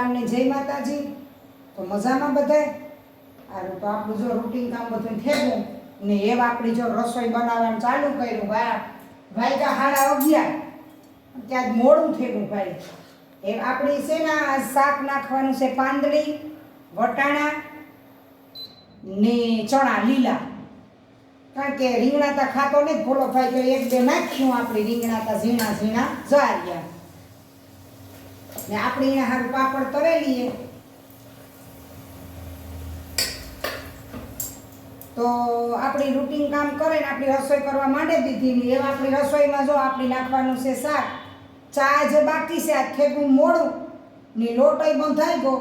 સવારની જય માતાજી। તો મજામાં બધાય? આરું તો આપણું જો રૂટીન કામ બધું થેગું ને એવા આપણી જો રસોઈ બનાવવાનું ચાલુ કર્યું વાયગા 11:30 ત્યાં મોડું થેગું ભાઈ। એ આપણી છે ને શાક નાખવાનું છે પાંદડી વટાણા ને ચણા લીલા, કારણ કે રીંગણાતા ખાતો ને ભોલો ભાઈ જો એક બે નાખ્યું આપણે રીંગણાતા ઝીણા ઝીણા જાર્યા ને આપણે અહીંયા હારું પાપડ તરેલીએ। તો આપણી રૂટીન કામ કરે ને આપણી રસોઈ કરવા માંડે દીધી ને એવા આપણી રસોઈમાં જો આપણી નાખવાનું છે શાક। ચા જે બાકી છે આ થેગું મોડું ને લોટય બંધાઈ ગયો,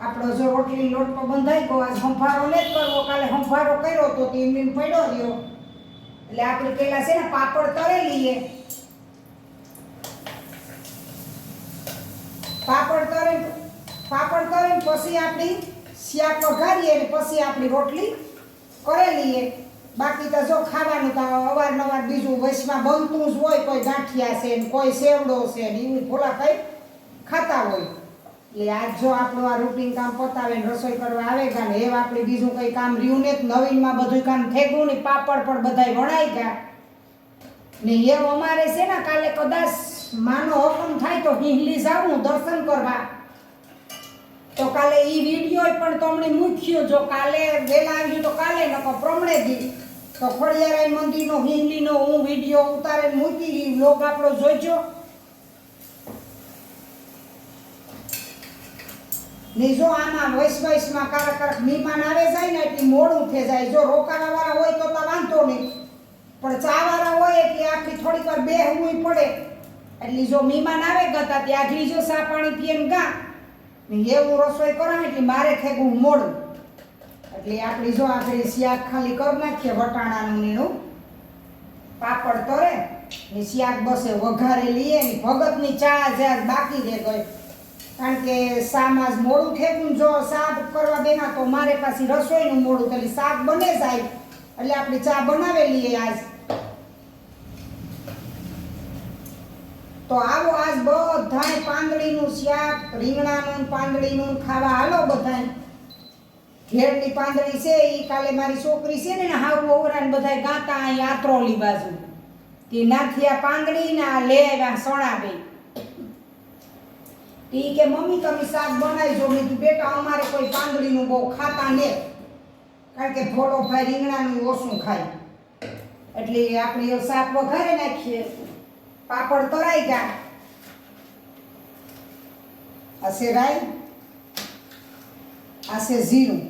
આપણો જો રોટલી લોટ તો બંધાઈ ગયો। આજ સંભારો ને જ કરવો, કાલે સંભારો કર્યો તો એમને પડ્યો રહ્યો, એટલે આપણે પેલા છે ને પાપડ તરેલીએ। પાપડ તરીને પછી આપણી શાક વઘારીએ ને પછી આપણી રોટલી કરેલીએ। બાકી તો જો ખાવાનું તો અવારનવાર બીજું વૈશમાં બનતું જ હોય, કોઈ ગાંઠિયા છે ને કોઈ સેવડો છે ને એવું ભોલા કઈ ખાતા હોય। એટલે આજ જો આપણું આ રૂટીન કામ પતાવે ને રસોઈ કરવા આવે ગયા ને એવા આપણે બીજું કંઈ કામ રહ્યું ને નવીનમાં બધું કામ થેગું ને પાપડ પણ બધાય વણાઈ ગયા ને એવું અમારે છે ને કાલે કદાચ માનો હુકમ થાય તો હિંગલી જાવું દર્શન કરવા। તો કાલે ઈ વિડીયો પણ તમને મૂક્યો, જો કાલે વેલા આવ્યું તો કાલે નકો પ્રમણે દી તો ખોડિયારાય મંદિરનો હિંગલીનો હું વિડીયો ઉતારીને મૂકી, લોગ આપણો જોઈજો ને। જો આમાં વૈશ્વમાં કારક મહેમાન આવે જાય ને એટલે મોડું થઈ જાય। જો રોકાવાવાળા હોય તો વાંધો નહીં, પણ ચાવાળા હોય એટલે આપણી થોડીક વાર બેહવું પડે। એટલે જો મહેમાન આવે ગતા ત્યાં આગળ જો સા પાણી પીએને ગા ને એવું રસોઈ કરાવે એટલે મારે થેગું મોડું, એટલે આપણી જો આપણે શાક ખાલી કરી નાખીએ વટાણાનું એનું પાપડ તરે ને શાક બસે વઘારે લઈએ ને ભગતની ચા જ્યાં બાકી રહે ગઈ, કારણ કે શામાં જ મોડું થેગું। જો શાક કરવા બેના તો મારે પાછી રસોઈનું મોડું એટલે શાક બને જાય એટલે આપણે ચા બનાવેલી આજ। તો આવો આજ બધાય પાંદડીનું શાક રીંગણાનું પાંદડીનું ખાવા હાલો બધાય। ઘેરની પાંદડી છે એ કાલે મારી છોકરી છે ને હાવ ઓવરાને બધાય ગાતા અહીં આત્રોલી બાજુ તે નાથિયા પાંદડી ને આ લે આવ્યા સણાબે ઈ કે મમ્મી તમે શાક બનાવજો। મેં કીધું બેટા અમારે કોઈ પાંદડીનું બહુ ખાતા ને, કારણ કે ભોળો ભાઈ રીંગણાનું ઓછું ખાય, એટલે આપણે શાક વઘારે નાખીએ। પાપડ તરાઈ ગયા, આ છે રાઈ, આ છે જીરું,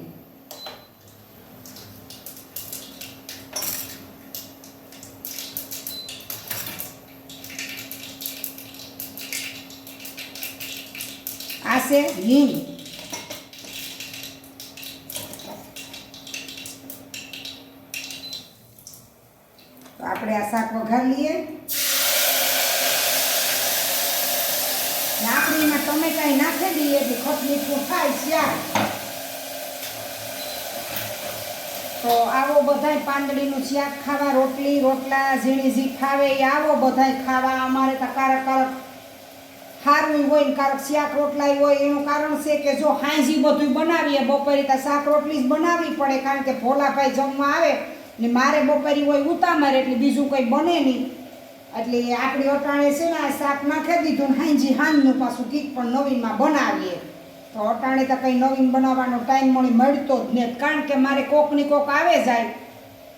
આ છે હિંગ, તો આપણે આ શાક વઘાર લઈએ। આપણે એમાં ટમેટા નાખી દઈએ એટલે ખટમીઠું થાય શાક। તો આવો બધાય પાંદડીનું શાક ખાવા, રોટલી રોટલા ઝીણી ઝી ખાવે એ આવો બધાય ખાવા। અમારે તો કારક સારું હોય ને કારક શાક રોટલા હોય, એનું કારણ છે કે જો હાંજી બધું બનાવીએ બપોરે તો શાક રોટલી જ બનાવવી પડે, કારણ કે ભોલાભાઈ જમવા આવે ને મારે બપોરી હોય ઉતામારે એટલે બીજું કંઈ બને નહીં। એટલે આપણી અટાણે છે ને આ શાક નાખી દીધું ને હાંજી હાંજનું પાછું કીક પણ નવીનમાં બનાવીએ। તો અટાણે તો કંઈ નવીન બનાવવાનો ટાઈમ મળતો જ નહીં, કારણ કે મારે કોકની કોક આવે જાય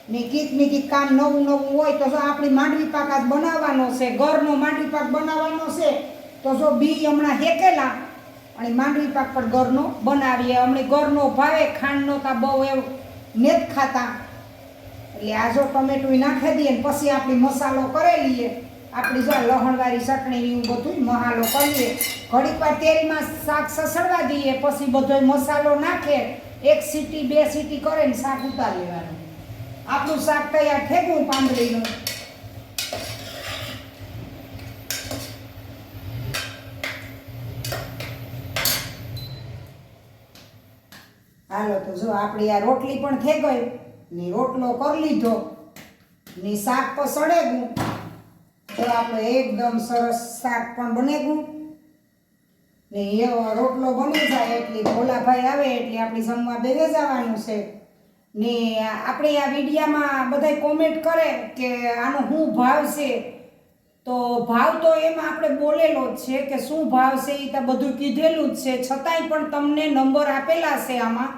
ને કીકની કીક કામ નવું હોય તો જો આપણી માંડવી પાક આજ બનાવવાનો છે, ઘરનો માંડવી પાક બનાવવાનો છે। તો જો બી હમણાં હેકેલા અને માંડવી પાક પણ ઘરનો બનાવીએ। હમણાં ઘરનો ભાવે, ખાંડનો તો બહુ એવું ને જ ખાતા, એટલે આ જો ટમેટું નાખી દઈએ ને પછી આપણી મસાલો કરી લઈએ। આપણી જો લહણવાળી ચટણી એવું બધું મસાલો કરીએ, ઘડીક વાર તેલમાં શાક સસડવા દઈએ, પછી બધો મસાલો નાખે, એક સીટી બે સીટી કરે ને શાક ઉતારી લેવાનું। આપણું શાક તૈયાર થેગું પાંદડીનું। હાલો તો જો આપણી આ રોટલી પણ થઈ ગઈ ને રોટલો કરી લીધો ને શાક તો સળેગું, તો આપણે એકદમ સરસ શાક પણ બનેગું ને એવો રોટલો બની જાય એટલે ભોલાભાઈ આવે એટલે આપણે જમવા બેસી જવાનું છે ને આપણે આ વિડીયામાં બધા કોમેન્ટ કરે કે આનો શું ભાવ છે તો ભાવ તો એમાં આપણે બોલેલો જ છે કે શું ભાવ છે એ તો બધું કીધેલું જ છે છતાંય પણ તમને નંબર આપેલા છે આમાં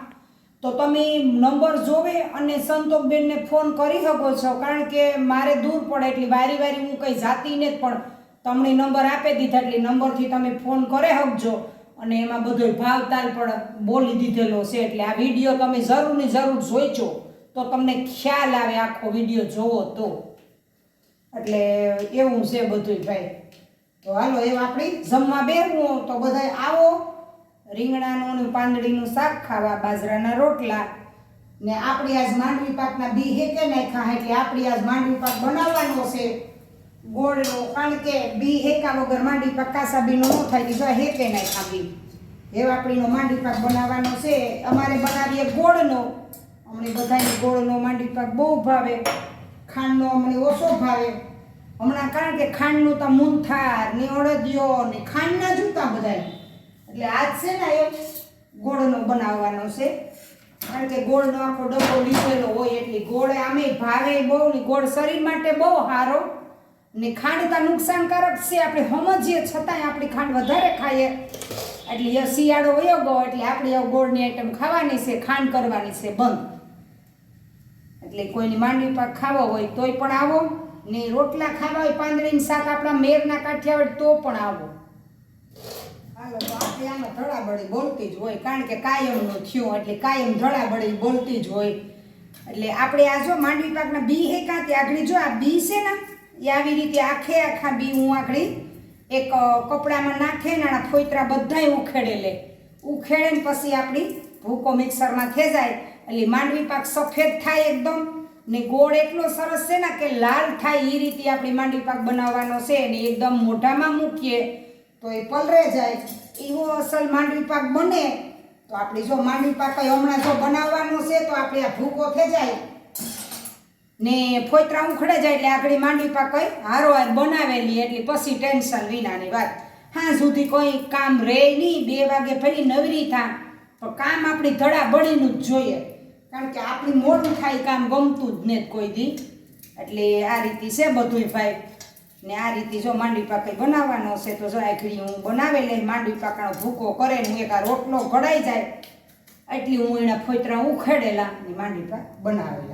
તો તમે નંબર જોવે અને સંતોકબેનને ફોન કરી શકો છો કારણ કે મારે દૂર પડે એટલે વારી વારી હું કંઈ જાતીને જ પણ તમને નંબર આપી દીધા એટલે નંબરથી તમે ફોન કરી શકજો અને એમાં બધો ભાવતાલ પણ બોલી દીધેલો છે એટલે આ વિડીયો તમે જરૂર ને જરૂર જોઈજો તો તમને ખ્યાલ આવે આખો વિડીયો જોવો તો એટલે એવું છે બધું ભાઈ તો હાલો એવું આપણે જમવા બેસવું તો બધા આવો રીંગણાનું ને પાંદડીનું શાક ખાવા બાજરાના રોટલા ને આપણી આજ માંડવી પાકના બી હેકે નાખ્યા એટલે આપણી આજ માંડવી પાક બનાવવાનો છે ગોળનો કારણ કે બી હેકા વગર માંડવી પાક કાસા બીનો ન થાય કે જો હેકે નાખ્યા બી એવા આપણીનો માંડવી પાક બનાવવાનો છે અમારે બનાવીએ ગોળનો અમને બધાને ગોળનો માંડવી પાક બહુ ભાવે ખાંડનો અમને ઓછો ભાવે હમણાં કારણ કે ખાંડનું તો મૂંથાર ને અડદિયો ને ખાંડના જૂતા બધા એટલે આજ છે ને એ ગોળનો બનાવવાનો છે કારણ કે ગોળનો આખો ડબ્બો લીધેલો હોય એટલે ગોળ આમે ભાવે બહુ ને ગોળ શરીર માટે બહુ સારો ને ખાંડ તો નુકસાનકારક છે આપણે સમજીએ છતાંય આપણી ખાંડ વધારે ખાઈએ એટલે શિયાળો વયો ગયો એટલે આપણે ગોળની આઈટમ ખાવાની છે ખાંડ કરવાની છે બંધ એટલે કોઈની માંડવી પાક ખાવો હોય તોય પણ આવો ને રોટલા ખાવા હોય પાંદડીનું શાક આપણા મેરના કાઠિયાવાડ તો પણ આવો હાલો તો આપણે આમાં ધડાબડી બોલતી જ હોય કારણ કે કાયમનું થયું એટલે કાયમ ધડાબડી બોલતી જ હોય એટલે આપણે આ જો માંડવી પાકના બી હે કાં તે આગળ જો આ બી છે ને એ આવી રીતે આખે આખા બી હું આગળ એક કપડામાં નાખે ને આના ફોતરા બધાય ઉખેડે લે ઉખેડે ને પછી આપણી ભૂકો મિક્સરમાં થઈ જાય એટલે માંડવી પાક સફેદ થાય એકદમ ને ગોળ એટલો સરસ છે ને કે લાલ થાય એ રીતે આપણી માંડવી પાક બનાવવાનો છે ને એકદમ મોઢામાં મૂકીએ તો એ પલરે જાય એવો અસલ માંડવી પાક બને તો આપણી જો માંડવી પાક હમણાં જો બનાવવાનો છે તો આપણે આ ભૂકો થઈ જાય ને ફોતરા ઉખડે જાય એટલે આગળ માંડવી પાક હારોહાર બનાવેલી એટલે પછી ટેન્શન વિનાની વાત હા સુધી કોઈ કામ રહે નહીં 2 વાગે ફરી નવરી થાય પણ કામ આપણી ધડા બળીનું જ જોઈએ કારણ કે આપણી મોડું થાય કામ ગમતું જ નહીં કોઈ દી એટલે આ રીતે છે બધું ભાઈ ને આ રીતે જો માંડવી પાક બનાવવાનો છે તો જો આખડી હું બનાવી લઈ માંડવી પાકનો ભૂકો કરે ને એક આ રોટલો ઘડાઈ જાય એટલી હું એના ફોતરા ઉખેડેલા ને માંડવી પાક બનાવેલા